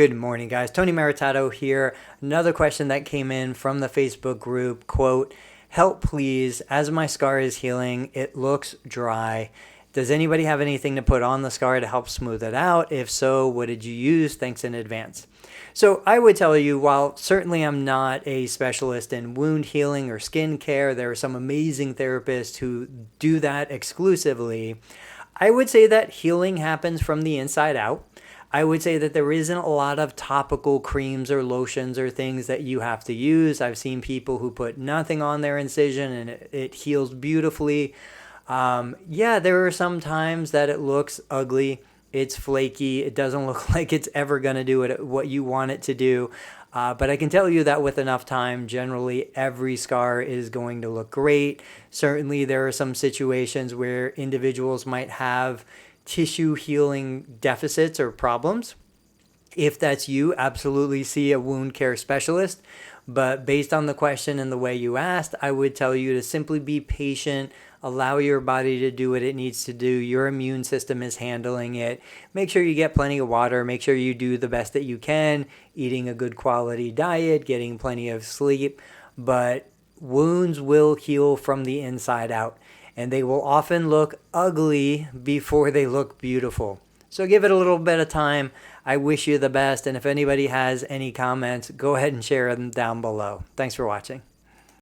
Good morning, guys. Tony Maritato here. Another question that came in from the Facebook group, quote, "Help please, as my scar is healing, it looks dry. Does anybody have anything to put on the scar to help smooth it out? If so, what did you use? Thanks in advance." So I would tell you, while certainly I'm not a specialist in wound healing or skin care, there are some amazing therapists who do that exclusively. I would say that healing happens from the inside out. I would say that there isn't a lot of topical creams or lotions or things that you have to use. I've seen people who put nothing on their incision and it heals beautifully. Yeah, there are some times that it looks ugly. It's flaky. It doesn't look like it's ever going to do what you want it to do. But I can tell you that with enough time, generally every scar is going to look great. Certainly there are some situations where individuals might have tissue healing deficits or problems. If that's you, absolutely see a wound care specialist. But based on the question and the way you asked, I would tell you to simply be patient, allow your body to do what it needs to do. Your immune system is handling it. Make sure you get plenty of water. Make sure you do the best that you can, eating a good quality diet, getting plenty of sleep. But wounds will heal from the inside out, and they will often look ugly before they look beautiful. So give it a little bit of time. I wish you the best, and if anybody has any comments, go ahead and share them down below. Thanks for watching.